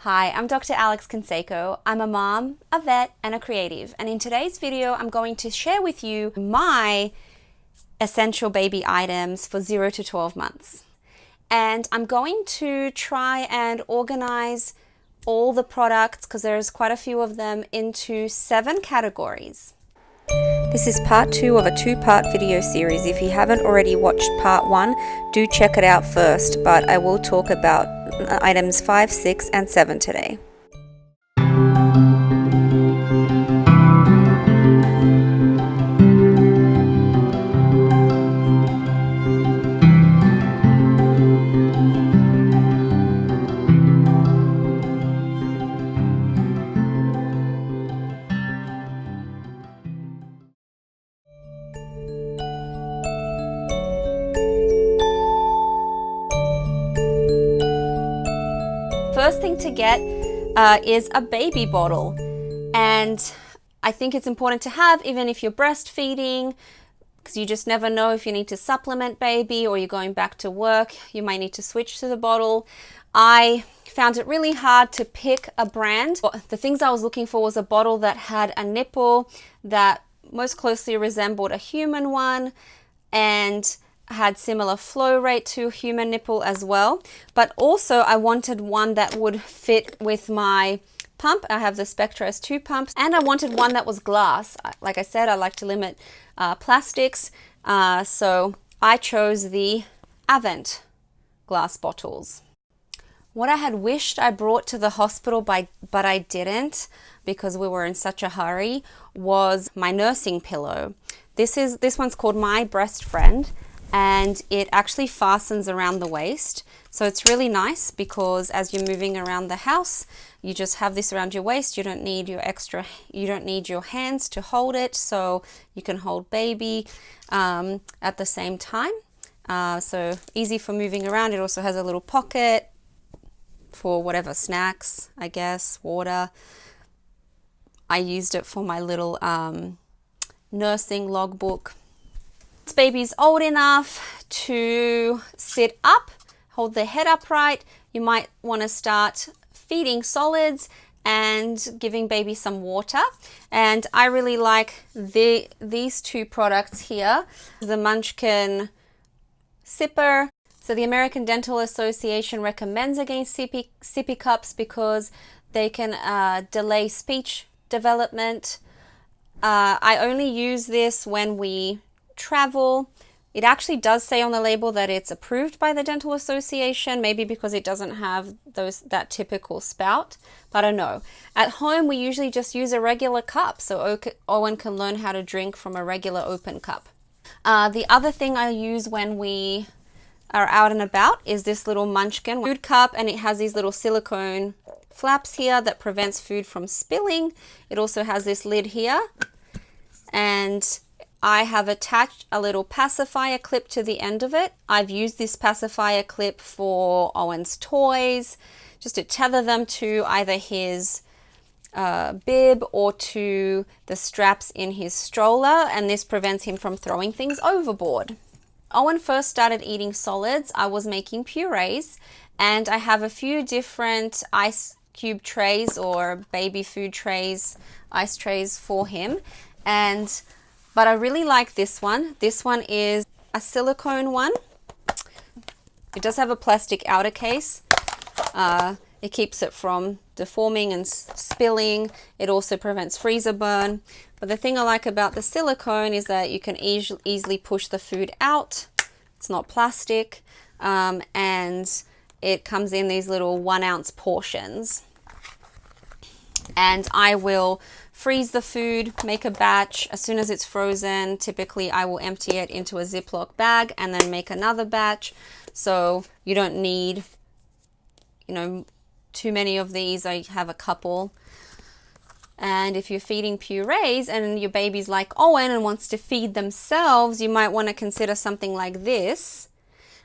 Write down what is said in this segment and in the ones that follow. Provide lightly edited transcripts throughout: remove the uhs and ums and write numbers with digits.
Hi, I'm Dr. Alex Canseco. I'm a mom, a vet, and a creative. And in today's video, I'm going to share with you my essential baby items for 0 to 12 months. And I'm going to try and organize all the products, because there's quite a few of them, into 7 categories. This is part 2 of a 2-part video series. If you haven't already watched part 1, do check it out first, but I will talk about items 5, 6, and 7 today. First thing to get is a baby bottle, and I think it's important to have even if you're breastfeeding, because you just never know if you need to supplement baby or you're going back to work, you might need to switch to the bottle. I found it really hard to pick a brand. The things I was looking for was a bottle that had a nipple that most closely resembled a human one and had similar flow rate to a human nipple as well, but also I wanted one that would fit with my pump. I have the Spectra S2 pumps, and I wanted one that was glass. Like I said, I like to limit plastics, so I chose the Avent glass bottles. What I had wished I brought to the hospital but I didn't, because we were in such a hurry, was my nursing pillow. This one's called My Breast Friend, and it actually fastens around the waist. So it's really nice because as you're moving around the house, you just have this around your waist. You don't need your hands to hold it, so you can hold baby at the same time. So easy for moving around. It also has a little pocket for whatever snacks, I guess, water. I used it for my little nursing logbook. This baby's old enough to sit up, hold their head upright. You might want to start feeding solids and giving baby some water. And I really like these 2 products here, the Munchkin sipper. So the American Dental Association recommends against sippy cups because they can delay speech development. I only use this when we travel. It actually does say on the label that it's approved by the Dental Association, maybe because it doesn't have that typical spout, but I don't know. At home we usually just use a regular cup, so Owen can learn how to drink from a regular open cup. The other thing I use when we are out and about is this little Munchkin food cup, and it has these little silicone flaps here that prevents food from spilling. It also has this lid here, and I have attached a little pacifier clip to the end of it. I've used this pacifier clip for Owen's toys, just to tether them to either his bib or to the straps in his stroller, and this prevents him from throwing things overboard. Owen first started eating solids, I was making purees, and I have a few different ice cube trays or baby food trays, ice trays for him, but I really like this one. This one is a silicone one. It does have a plastic outer case. It keeps it from deforming and spilling. It also prevents freezer burn. But the thing I like about the silicone is that you can easily push the food out. It's not plastic, and it comes in these little 1-ounce portions. And I will freeze the food, make a batch. As soon as it's frozen, typically I will empty it into a Ziploc bag and then make another batch. So you don't need, too many of these. I have a couple. And if you're feeding purees and your baby's like Owen and wants to feed themselves, you might want to consider something like this.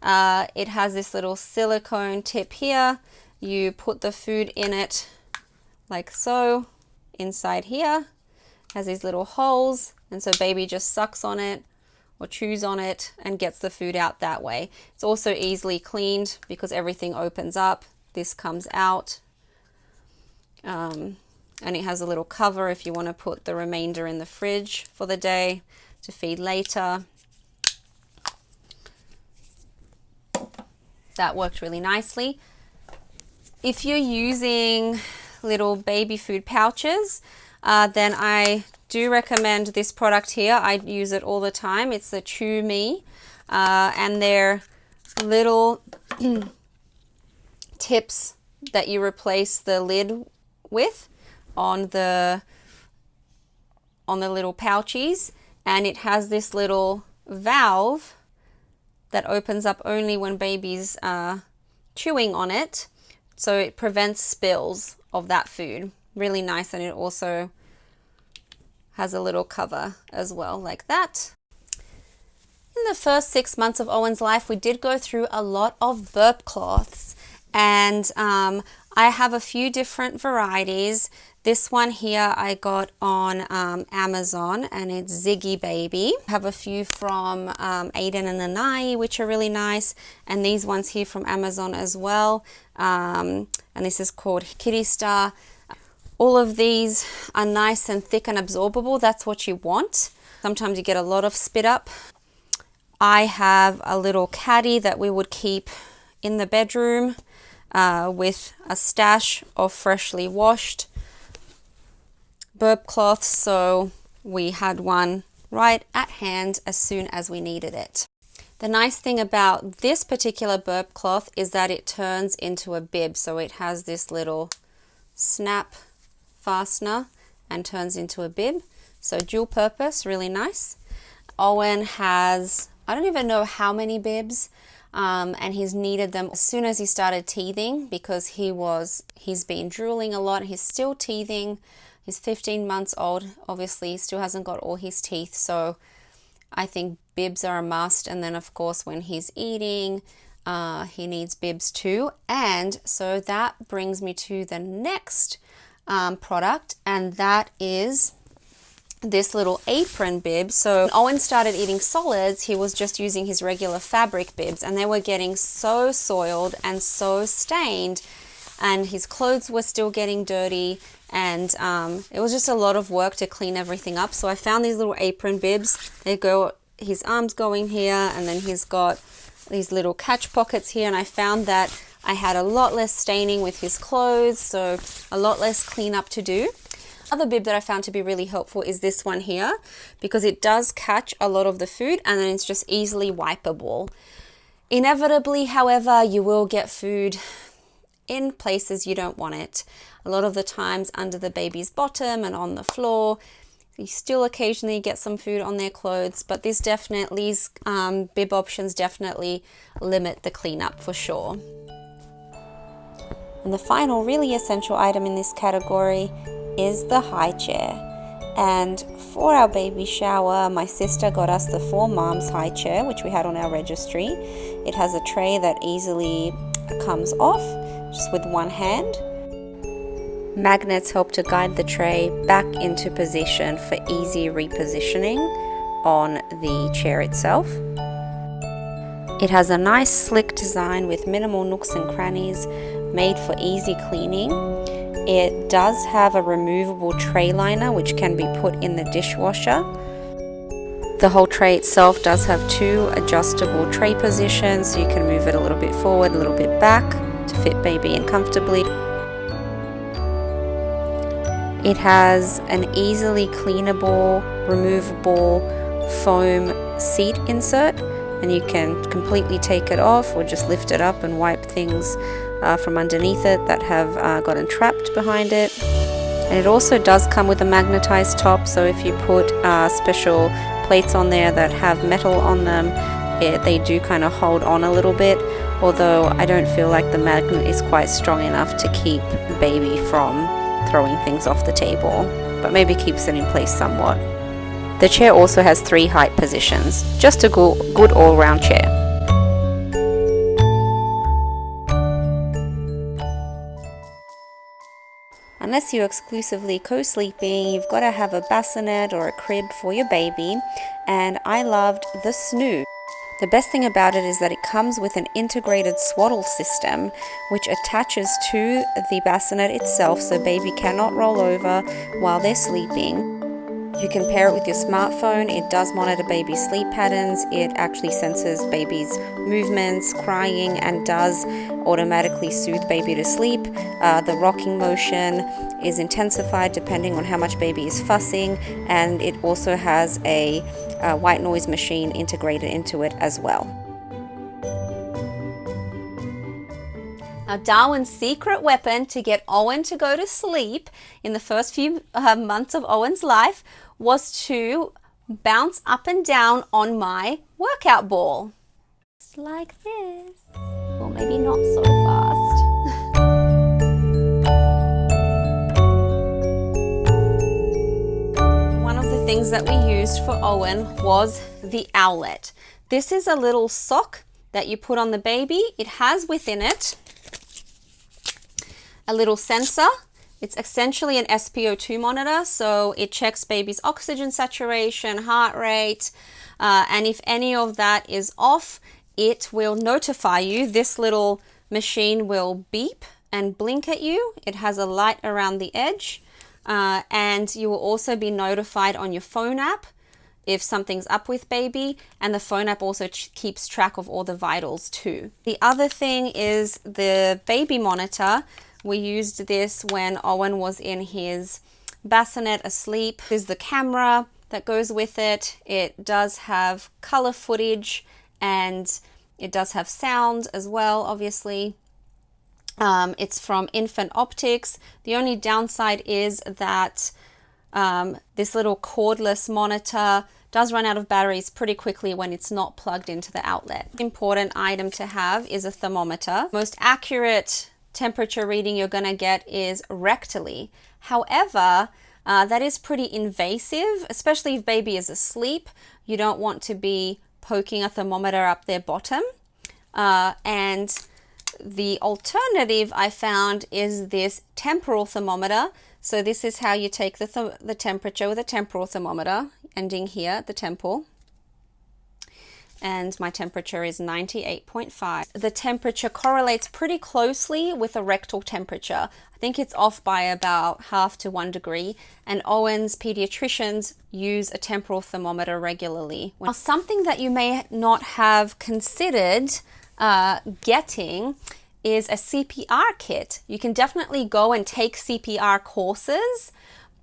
It has this little silicone tip here. You put the food in it like so. Inside here has these little holes, and so baby just sucks on it or chews on it and gets the food out that way. It's also easily cleaned because everything opens up. This comes out And it has a little cover if you want to put the remainder in the fridge for the day to feed later. That worked really nicely. If you're using little baby food pouches, then I do recommend this product here. I use it all the time. It's the ChooMee, and they're little tips that you replace the lid with on the little pouchies, and it has this little valve that opens up only when baby's chewing on it, so it prevents spills of that food. Really nice, and it also has a little cover as well, like that. In the first 6 months of Owen's life, we did go through a lot of burp cloths, and I have a few different varieties. This one here I got on Amazon, and it's ZIGGY Baby. I have a few from Aiden and Anai, which are really nice, and these ones here from Amazon as well. And this is called Kiddy Star. All of these are nice and thick and absorbable. That's what you want. Sometimes you get a lot of spit up. I have a little caddy that we would keep in the bedroom with a stash of freshly washed burp cloths, so we had one right at hand as soon as we needed it. The nice thing about this particular burp cloth is that it turns into a bib, so it has this little snap fastener and turns into a bib, so dual purpose, really nice. Owen has, I don't even know how many bibs, and he's needed them as soon as he started teething, because he's been drooling a lot. He's still teething. He's 15 months old. Obviously, he still hasn't got all his teeth, so I think bibs are a must. And then, of course, when he's eating, he needs bibs too. And so that brings me to the next product, and that is this little apron bib. So when Owen started eating solids, he was just using his regular fabric bibs, and they were getting so soiled and so stained, and his clothes were still getting dirty, and it was just a lot of work to clean everything up. So I found these little apron bibs. They go, his arms go in here, and then he's got these little catch pockets here, and I found that I had a lot less staining with his clothes, so a lot less cleanup to do. Other bib that I found to be really helpful is this one here, because it does catch a lot of the food, and then it's just easily wipeable. Inevitably, however, you will get food in places you don't want it. A lot of the times under the baby's bottom and on the floor. You still occasionally get some food on their clothes, but these bib options definitely limit the cleanup for sure. And the final really essential item in this category is the high chair. And for our baby shower, my sister got us the 4Moms high chair, which we had on our registry. It has a tray that easily comes off just with one hand. Magnets help to guide the tray back into position for easy repositioning on the chair itself. It has a nice slick design with minimal nooks and crannies, made for easy cleaning. It does have a removable tray liner which can be put in the dishwasher. The whole tray itself does have 2 adjustable tray positions, so you can move it a little bit forward, a little bit back to fit baby in comfortably. It has an easily cleanable, removable foam seat insert, and you can completely take it off or just lift it up and wipe things from underneath it that have gotten trapped behind it. And it also does come with a magnetized top, so if you put special plates on there that have metal on them, they do kind of hold on a little bit, although I don't feel like the magnet is quite strong enough to keep baby from throwing things off the table, but maybe keeps it in place somewhat. The chair also has 3 height positions, just a good all-round chair. Unless you're exclusively co-sleeping, you've got to have a bassinet or a crib for your baby, and I loved the SNOO. The best thing about it is that it comes with an integrated swaddle system which attaches to the bassinet itself so baby cannot roll over while they're sleeping. You can pair it with your smartphone. It does monitor baby's sleep patterns. It actually senses baby's movements, crying, and does automatically soothe baby to sleep. The rocking motion is intensified depending on how much baby is fussing, and it also has a white noise machine integrated into it as well. Now, Darwin's secret weapon to get Owen to go to sleep in the first few months of Owen's life was to bounce up and down on my workout ball. Just like this. Or maybe not so fast. One of the things that we used for Owen was the Owlet. This is a little sock that you put on the baby. It has within it a little sensor. It's essentially an SpO2 monitor, so it checks baby's oxygen saturation, heart rate, and if any of that is off, it will notify you. This little machine will beep and blink at you. It has a light around the edge, and you will also be notified on your phone app if something's up with baby, and the phone app also keeps track of all the vitals too. The other thing is the baby monitor. We used this when Owen was in his bassinet asleep. There's the camera that goes with it. It does have color footage and it does have sound as well, obviously. It's from Infant Optics. The only downside is that this little cordless monitor does run out of batteries pretty quickly when it's not plugged into the outlet. Important item to have is a thermometer. Most accurate temperature reading you're going to get is rectally. However, that is pretty invasive, especially if baby is asleep. You don't want to be poking a thermometer up their bottom. And the alternative I found is this temporal thermometer. So this is how you take the temperature with a temporal thermometer, ending here at the temple. And my temperature is 98.5. The temperature correlates pretty closely with a rectal temperature. I think it's off by about 0.5 to 1 degree, and Owen's pediatricians use a temporal thermometer regularly. Now, something that you may not have considered getting is a CPR kit. You can definitely go and take CPR courses,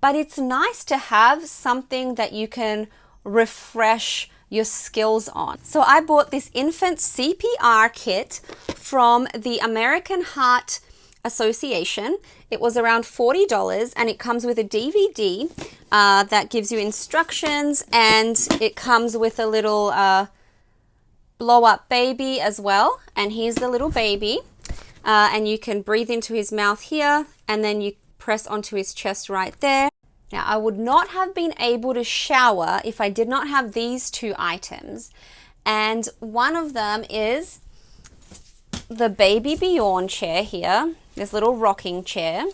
but it's nice to have something that you can refresh your skills on. So I bought this infant CPR kit from the American Heart Association. It was around $40 and it comes with a DVD that gives you instructions, and it comes with a little blow up baby as well. And here's the little baby, and you can breathe into his mouth here, and then you press onto his chest right there. Now, I would not have been able to shower if I did not have these two items. And one of them is the Baby BJORN chair here, this little rocking chair.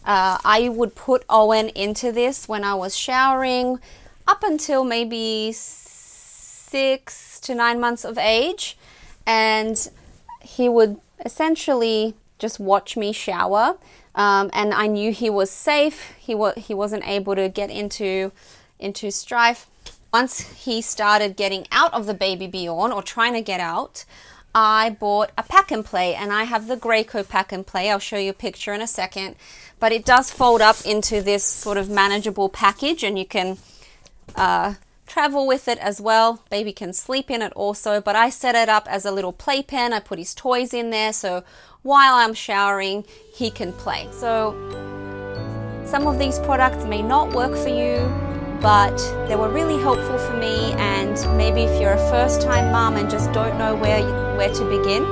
I would put Owen into this when I was showering up until maybe 6 to 9 months of age. And he would essentially just watch me shower. And I knew he was safe. He wasn't able to get into strife. Once he started getting out of the Baby BJORN, or trying to get out, I bought a pack and play, and I have the GRACO pack and play. I'll show you a picture in a second, but it does fold up into this sort of manageable package, and you can travel with it as well. Baby can sleep in it also, but I set it up as a little playpen. I put his toys in there, so while I'm showering, he can play. So some of these products may not work for you, but they were really helpful for me. And maybe if you're a first-time mom and just don't know where to begin,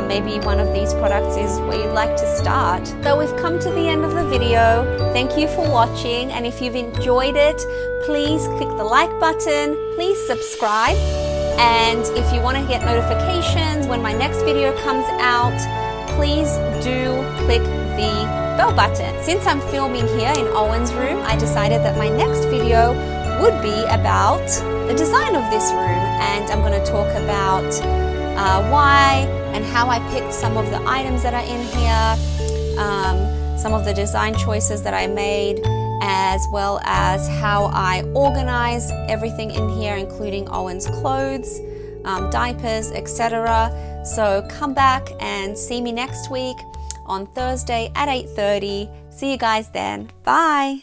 maybe one of these products is where you'd like to start. So we've come to the end of the video. Thank you for watching, and if you've enjoyed it, please click the like button, please subscribe, and if you want to get notifications when my next video comes out, please do click the bell button. Since I'm filming here in Owen's room, I decided that my next video would be about the design of this room. and I'm going to talk about why and how I picked some of the items that are in here, some of the design choices that I made, as well as how I organize everything in here, including Owen's clothes, diapers, etc. So come back and see me next week on Thursday at 8:30. See you guys then. Bye.